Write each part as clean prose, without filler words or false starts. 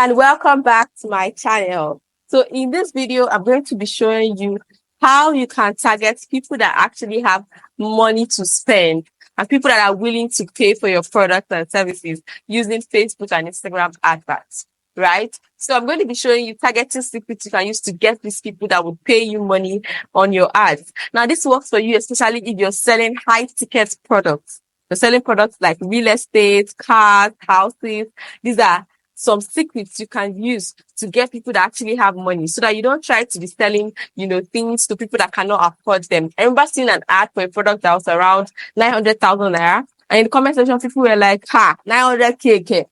and welcome back to my channel. So in this video, I'm going to be showing you how you can target people that actually have money to spend and people that are willing to pay for your products and services using Facebook and Instagram adverts, right? So I'm going to be showing you targeting secrets you can use to get these people that would pay you money on your ads. Now, this works for you, especially if you're selling high ticket products. You're selling products like real estate, cars, houses. These are some secrets you can use to get people that actually have money so that you don't try to be selling, things to people that cannot afford them. I remember seeing an ad for a product that was around 900,000 naira. And in the comment section, people were like, 900k,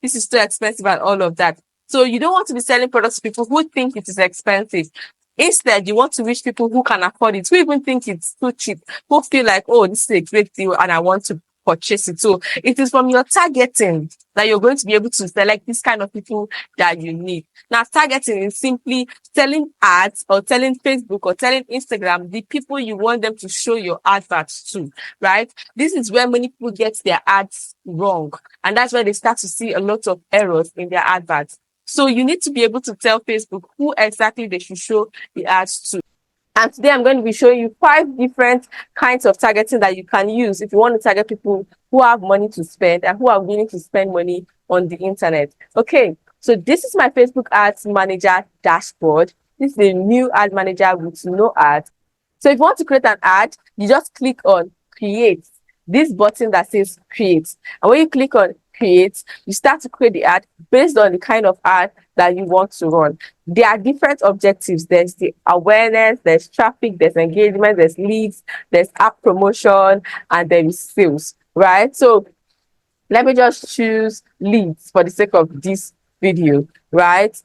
this is too expensive and all of that. So you don't want to be selling products to people who think it is expensive. Instead, you want to reach people who can afford it, who even think it's too cheap, who feel like, oh, this is a great deal and I want to purchase it. So it is from your targeting that you're going to be able to select this kind of people that you need. Now, targeting is simply telling ads or telling Facebook or telling Instagram the people you want them to show your adverts to, right? This is where many people get their ads wrong. And that's where they start to see a lot of errors in their adverts. So you need to be able to tell Facebook who exactly they should show the ads to. And today I'm going to be showing you 5 different kinds of targeting that you can use if you want to target people who have money to spend and who are willing to spend money on the internet. Okay, so this is my Facebook Ads Manager dashboard. This is a new ad manager with no ads. So if you want to create an ad, you just click on Create, this button that says Create. And when you click on Create, you start to create the ad based on the kind of ad that you want to run. There are different objectives. There's the awareness, there's traffic, there's engagement, there's leads, there's app promotion, and there is sales, right? So let me just choose leads for the sake of this video, right?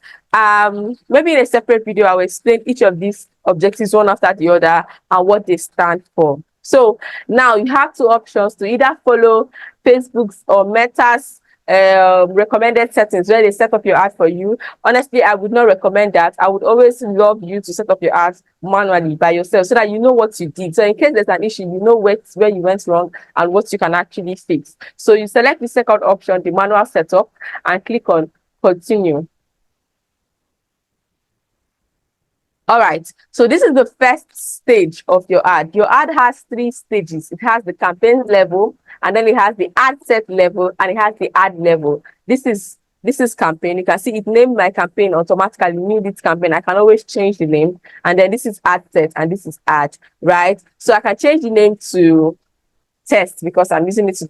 Maybe in a separate video, I will explain each of these objectives one after the other and what they stand for. So now you have 2 options to either follow Facebook's or Meta's recommended settings where they set up your ad for you. Honestly, I would not recommend that. I would always love you to set up your ads manually by yourself so that you know what you did. So in case there's an issue, you know where you went wrong and what you can actually fix. So you select the second option, the manual setup, and click on Continue. All right, so this is the first stage of your ad. Your ad has 3 stages. It has the campaign level, and then it has the ad set level, and it has the ad level. This is campaign. You can see it named my campaign automatically, new leads campaign. I can always change the name. And then this is ad set, and this is ad, right? So I can change the name to test because I'm using it to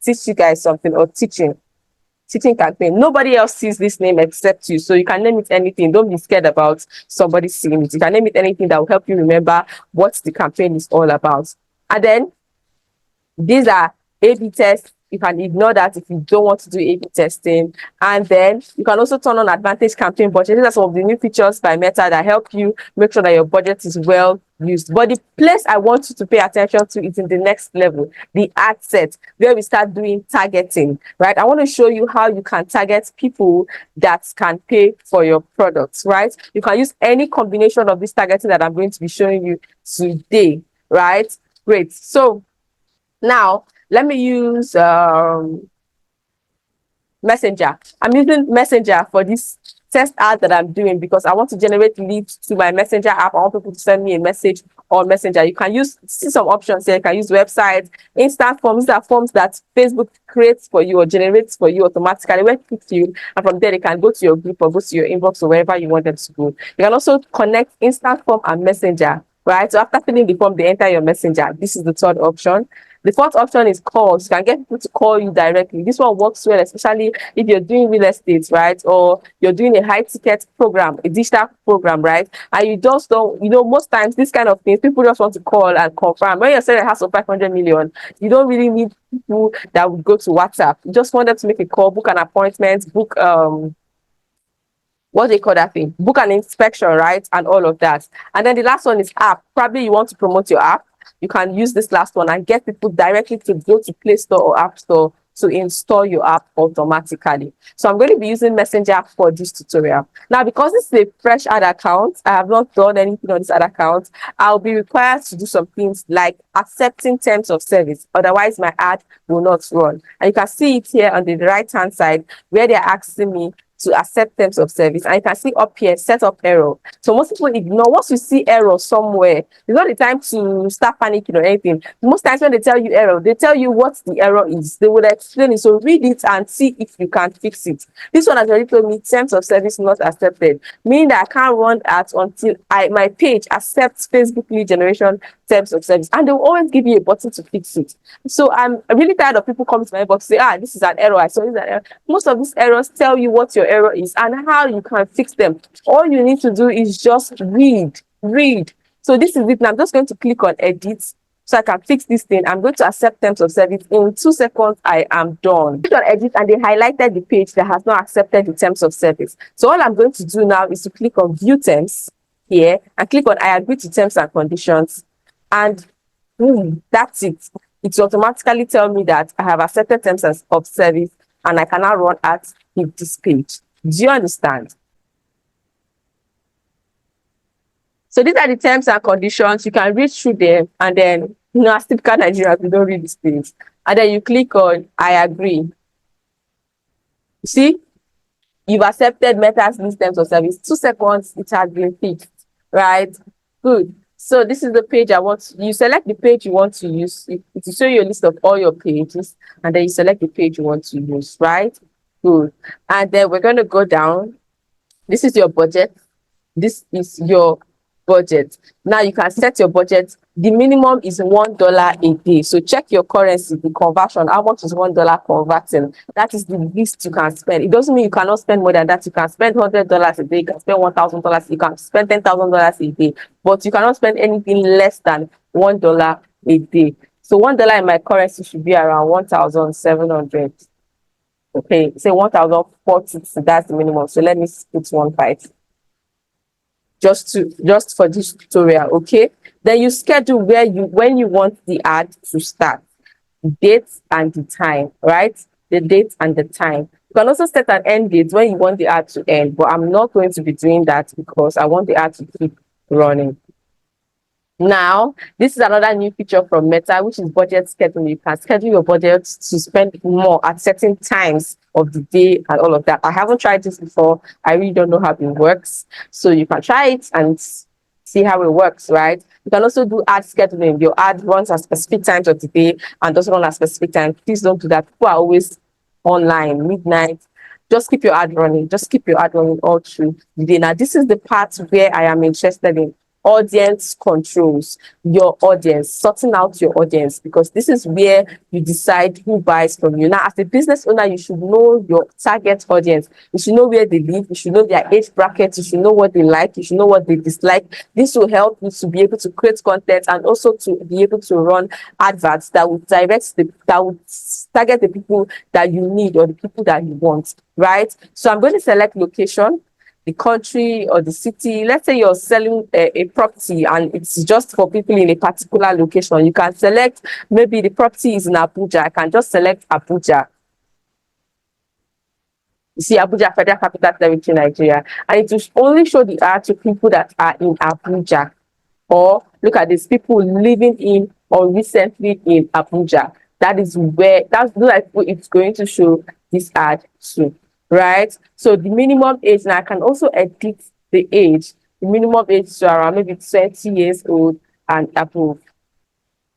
teach you guys something, or teaching campaign. Nobody else sees this name except you, so you can name it anything. Don't be scared about somebody seeing it. You can name it anything that will help you remember what the campaign is all about. And then these are A/B tests. You can ignore that if you don't want to do A/B testing. And then you can also turn on advantage campaign budget. These are some of the new features by Meta that help you make sure that your budget is well used. But the place I want you to pay attention to is in the next level, the ad set, where we start doing targeting, right? I want to show you how you can target people that can pay for your products, right? You can use any combination of this targeting that I'm going to be showing you today, right? Great. So now let me use Messenger. I'm using Messenger for this test ad that I'm doing because I want to generate leads to my Messenger app. I want people to send me a message on Messenger. You can see some options here. You can use websites, instant forms. These are forms that Facebook creates for you or generates for you automatically. When you click, and from there they can go to your group or go to your inbox or wherever you want them to go. You can also connect instant form and Messenger, right? So after filling the form, they enter your Messenger. This is the 3rd option. The 4th option is calls. You can get people to call you directly. This one works well, especially if you're doing real estate, right? Or you're doing a high ticket program, a digital program, right? And you just don't, most times these kind of things, people just want to call and confirm. When you're selling a house of 500 million, you don't really need people that would go to WhatsApp. You just want them to make a call, book an appointment, book, what do they call that thing? Book an inspection, right? And all of that. And then the last one is app. Probably you want to promote your app. You can use this last one and get people directly to go to Play Store or App Store to install your app automatically. So I'm going to be using Messenger for this tutorial. Now, because this is a fresh ad account, I have not done anything on this ad account, I'll be required to do some things like accepting terms of service. Otherwise, my ad will not run. And you can see it here on the right-hand side where they're asking me to accept terms of service, and you can see up here set up error. So most people ignore. Once you see error somewhere, it's not the time to start panicking or anything. Most times when they tell you error, they tell you what the error is. They will explain it. So read it and see if you can fix it. This one has already told me terms of service not accepted, meaning that I can't run ads until my page accepts Facebook lead generation terms of service, and they will always give you a button to fix it. So I'm really tired of people coming to my box say, this is an error, I saw this is an error. Most of these errors tell you what your error is and how you can fix them. All you need to do is just read. So this is it. Now I'm just going to click on edit so I can fix this thing. I'm going to accept terms of service. In 2 seconds, I am done. Click on edit and they highlighted the page that has not accepted the terms of service. So all I'm going to do now is to click on view terms here and click on I agree to terms and conditions, and that's it. It will automatically tell me that I have accepted terms of service and I can now run ads with this page. Do you understand? So these are the terms and conditions. You can read through them, and then, as typical Nigerians, we don't read these things. And then you click on I agree. See, you've accepted Meta's list terms of service. 2 seconds, it has been fixed, right? Good. So this is the page I want. You select the page you want to use. It will show you a list of all your pages, and then you select the page you want to use, right? Good. And then we're going to go down. This is your budget. This is your budget. Now you can set your budget. The minimum is $1 a day. So check your currency, the conversion. How much is $1 converting? That is the least you can spend. It doesn't mean you cannot spend more than that. You can spend $100 a day. You can spend $1,000. You can spend $10,000 a day. But you cannot spend anything less than $1 a day. So $1 in my currency should be around 1,700. Okay, say 1,040. That's the minimum. So let me put 1.5. Just for this tutorial. Okay, then you schedule when you want the ad to start, date and the time, right? The date and the time. You can also set an end date when you want the ad to end, but I'm not going to be doing that because I want the ad to keep running. Now, this is another new feature from Meta, which is budget scheduling. You can schedule your budget to spend more at certain times of the day and all of that. I haven't tried this before. I really don't know how it works. So you can try it and see how it works, right? You can also do ad scheduling. Your ad runs at specific times of the day and doesn't run at specific times. Please don't do that. People are always online, midnight. Just keep your ad running. Just keep your ad running all through the day. Now, this is the part where I am interested in. Audience controls. Your audience, sorting out your audience, because this is where you decide who buys from you. Now, as a business owner, you should know your target audience. You should know where they live. You should know their age bracket. You should know what they like. You should know what they dislike. This will help you to be able to create content and also to be able to run adverts that will target the people that you need or the people that you want, right? So I'm going to select location, the country or the city. Let's say you're selling a property and it's just for people in a particular location. You can select, maybe the property is in Abuja. I can just select Abuja. You see, Abuja, Federal Capital Territory, Nigeria. And it will only show the ad to people that are in Abuja. Or look at this, people living in or recently in Abuja. That's like it's going to show this ad too. Right? So the minimum age, now I can also edit the age. The minimum age to around maybe 20 years old and above.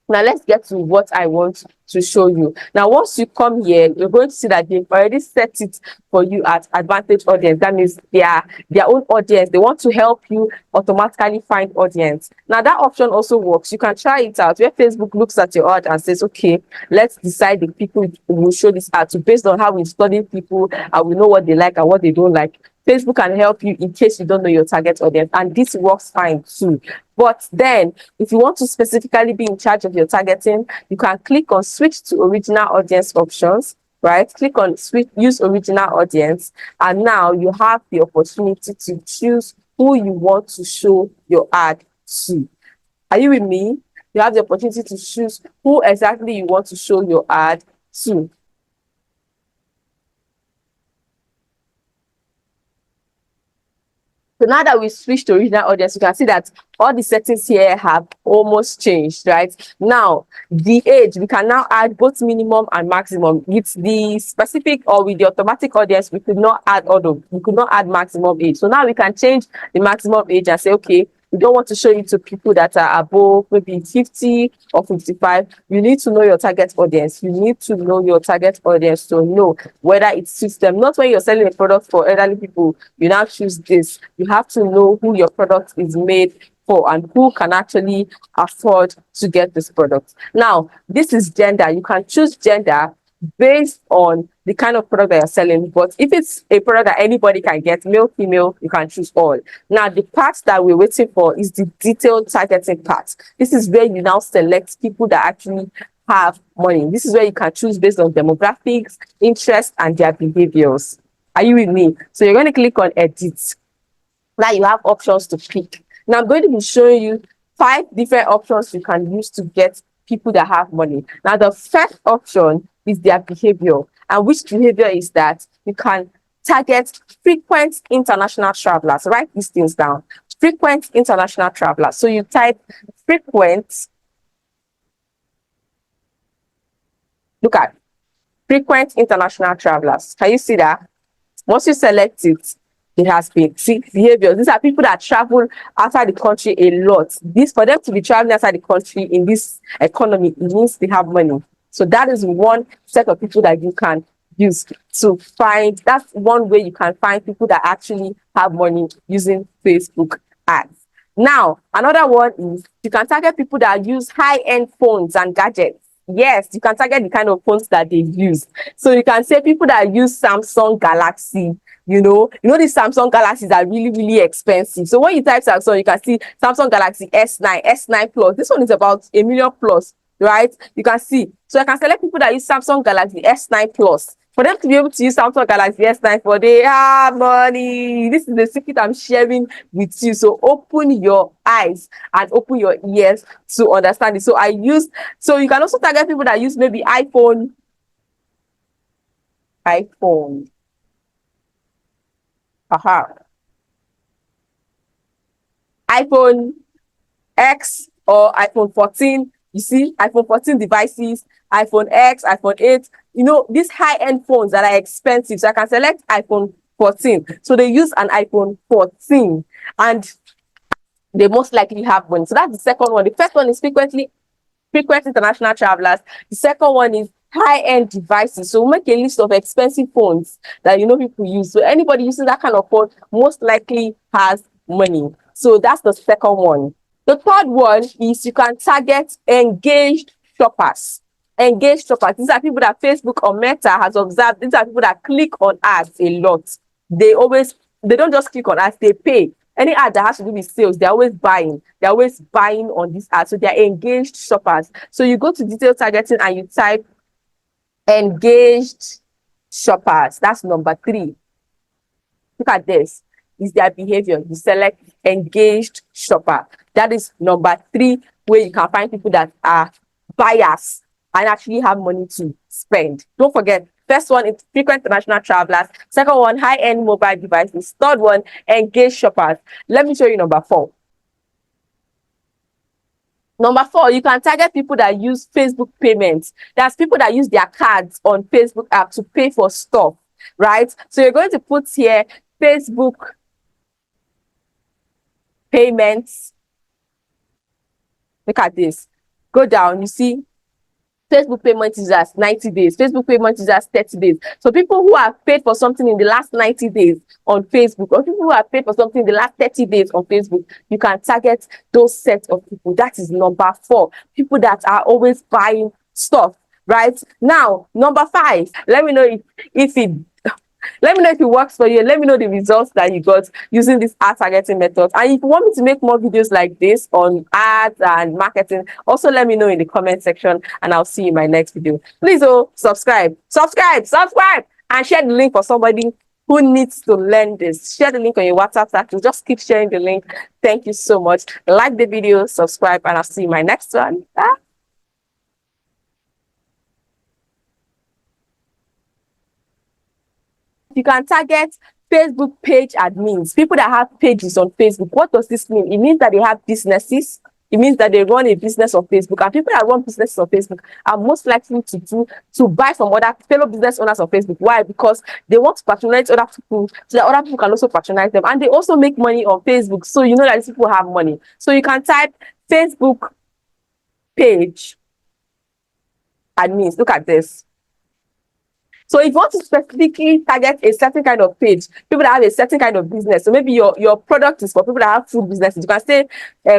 Now let's get to what I want to show you. Now, once you come here, you're going to see that they've already set it for you at advantage audience. That means their own audience. They want to help you automatically find audience. Now, that option also works. You can try it out where Facebook looks at your ad and says, okay, let's decide the people who will show this ad to, based on how we study people and we know what they like and what they don't like. Facebook can help you in case you don't know your target audience, and this works fine too. But then, if you want to specifically be in charge of your targeting, you can click on switch to original audience options, right? Click on use original audience, and now you have the opportunity to choose who you want to show your ad to. Are you with me? You have the opportunity to choose who exactly you want to show your ad to. So now that we switch to original audience, you can see that all the settings here have almost changed, right? Now, the age, we can now add both minimum and maximum. With the specific or with the automatic audience, we could not add we could not add maximum age. So now we can change the maximum age and say, okay, we don't want to show it to people that are above maybe 50 or 55. You need to know your target audience. You need to know your target audience to know whether it suits them. Not when you're selling a product for elderly people, you now choose this. You have to know who your product is made for and who can actually afford to get this product. Now, this is gender. You can choose gender based on the kind of product that you're selling. But if it's a product that anybody can get, male, female, you can choose all. Now, the part that we're waiting for is the detailed targeting part. This is where you now select people that actually have money. This is where you can choose based on demographics, interests, and their behaviors. Are you with me? So you're going to click on edit. Now you have options to pick. Now I'm going to be showing you 5 different options you can use to get people that have money. Now the first option is their behavior. And which behavior is that? You can target frequent international travelers. Write these things down. Frequent international travelers. So you type frequent. Look at frequent international travelers. Can you see that? Once you select it, it has been. See, behaviors. These are people that travel outside the country a lot. This, for them to be traveling outside the country in this economy, it means they have money. So that is one set of people that you can use to find. That's one way you can find people that actually have money using Facebook ads. Now, another one is you can target people that use high-end phones and gadgets. Yes, you can target the kind of phones that they use. So you can say people that use Samsung Galaxy, these Samsung Galaxies are really, really expensive. So when you type Samsung, you can see Samsung Galaxy S9, S9 Plus. This one is about $1 million plus, right? You can see. So I can select people that use Samsung Galaxy S9 Plus. For them to be able to use Samsung Galaxy S9 for their money. This is the secret I'm sharing with you. So open your eyes and open your ears to understand it. So you can also target people that use maybe iPhone. iPhone X or iPhone 14. You see, iPhone 14 devices, iPhone X, iPhone 8. These high-end phones that are expensive. So I can select iPhone 14. So they use an iPhone 14 and they most likely have money. So that's the second one. The first one is frequent international travelers. The second one is high-end devices. So we'll make a list of expensive phones that people use. So anybody using that kind of phone most likely has money. So that's the second one. The third one is you can target engaged shoppers. Engaged shoppers. These are people that Facebook or Meta has observed. These are people that click on ads a lot. They don't just click on ads, they pay. Any ad that has to do with sales, they're always buying. They're always buying on this ad. So they're engaged shoppers. So you go to detailed targeting and you type engaged shoppers. That's number 3. Look at this. Is their behavior. You select engaged shopper. That is number 3 where you can find people that are buyers and actually have money to spend. Don't forget, first one is frequent international travelers. Second one, high-end mobile devices. Third one, engaged shoppers. Let me show you number 4. Number 4, you can target people that use Facebook payments. That's people that use their cards on Facebook app to pay for stuff, right? So you're going to put here Facebook payments. Look at this. Go down, you see Facebook payment users 90 days, Facebook payment users 30 days. So people who have paid for something in the last 90 days on Facebook, or people who have paid for something in the last 30 days on Facebook, you can target those sets of people. That is number 4. People that are always buying stuff, right? Now, number 5, let me know if it works for you. Let me know the results that you got using this ad targeting method. And if you want me to make more videos like this on ads and marketing, also let me know in the comment section and I'll see you in my next video. Please subscribe, and share the link for somebody who needs to learn this. Share the link on your WhatsApp status. Just keep sharing the link. Thank you so much. Like the video, subscribe, and I'll see you in my next one. Bye. You can target Facebook page admins, people that have pages on Facebook. What does this mean? It means that they have businesses. It means that they run a business on Facebook, and people that run businesses on Facebook are most likely to buy from other fellow business owners on Facebook. Why? Because they want to patronize other people so that other people can also patronize them, and they also make money on Facebook. So you know that these people have money. So you can type Facebook page admins. Look at this. So if you want to specifically target a certain kind of page, people that have a certain kind of business, so maybe your product is for people that have food businesses, you can say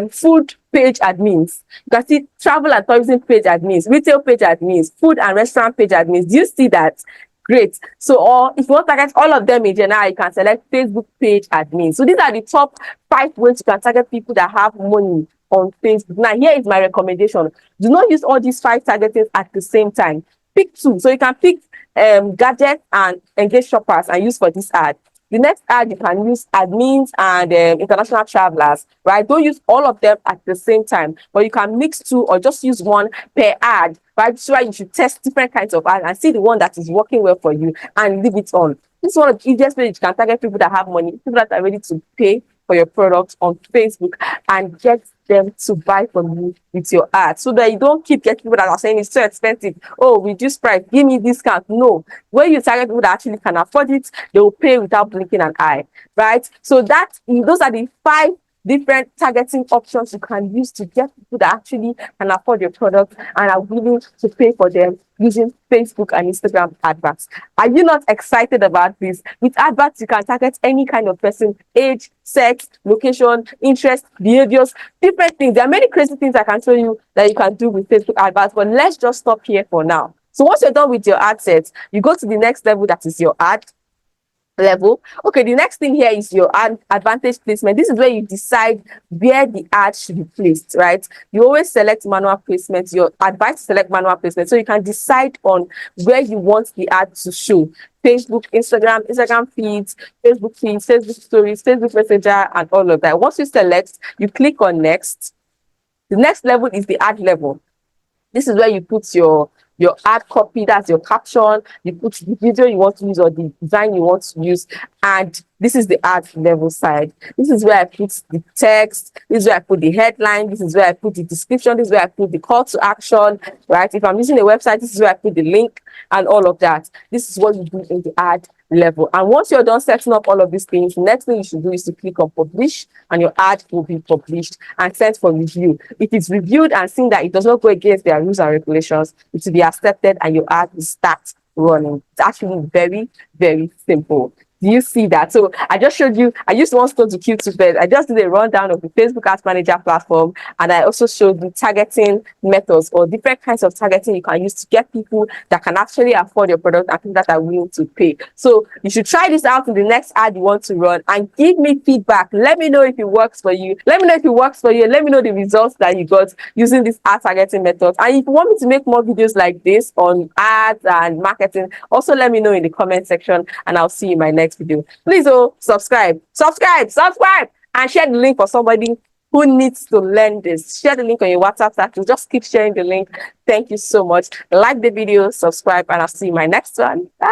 food page admins. You can see travel and tourism page admins, retail page admins, food and restaurant page admins. Do you see that? Great. So, or if you want to target all of them in general, you can select Facebook page admins. So these are the top 5 ways you can target people that have money on Facebook. Now, here is my recommendation. Do not use all these 5 targetings at the same time. Pick 2. So you can pick gadgets and engage shoppers and use for this ad. The next ad, you can use admins and international travelers, right? Don't use all of them at the same time, but you can mix 2 or just use 1 per ad, right? So you should test different kinds of ads and see the one that is working well for you and leave it on. This is one of the easiest ways you can target people that have money, people that are ready to pay for your product on Facebook, and get them to buy from you with your ad, so that you don't keep getting people that are saying it's too expensive. Oh, reduce price, give me discount. No, when you target people that actually can afford it, they will pay without blinking an eye, right? So those are the 5 different targeting options you can use to get people that actually can afford your product and are willing to pay for them using Facebook and Instagram adverts. Are you not excited about this? With adverts, you can target any kind of person, age, sex, location, interest, behaviors, different things. There are many crazy things I can show you that you can do with Facebook adverts, but let's just stop here for now. So once you're done with your ad set, you go to the next level, that is your ad level. Okay, the next thing here is your advantage placement. This is where you decide where the ad should be placed, right? You always select manual placement. Your advice to select manual placement, so you can decide on where you want the ad to show. Facebook, Instagram feeds, Facebook stories, Facebook Messenger, and all of that. Once you select, you click on next. The next level is the ad level. This is where you put your ad copy, that's your caption, you put the video you want to use or the design you want to use, and this is the ad level side. This is where I put the text, this is where I put the headline, this is where I put the description, this is where I put the call to action, right? If I'm using a website, this is where I put the link and all of that. This is what you do in the ad level. And once you're done setting up all of these things, the next thing you should do is to click on publish, and your ad will be published and sent for review. If it's reviewed and seen that it does not go against their rules and regulations, it will be accepted and your ad will start running. It's actually very, very simple. Do you see that? So I just showed you, I used one stone to kill 2 birds. I just did a rundown of the Facebook Ads Manager platform, and I also showed the targeting methods or different kinds of targeting you can use to get people that can actually afford your product and people that are willing to pay. So you should try this out in the next ad you want to run and give me feedback. Let me know if it works for you. Let me know if it works for you. Let me know the results that you got using this ad targeting method. And if you want me to make more videos like this on ads and marketing, also let me know in the comment section, and I'll see you in my next video. Please subscribe, and share the link for somebody who needs to learn this. Share the link on your WhatsApp status. Just keep sharing the link. Thank you so much. Like the video, subscribe, and I'll see you in my next one. Bye.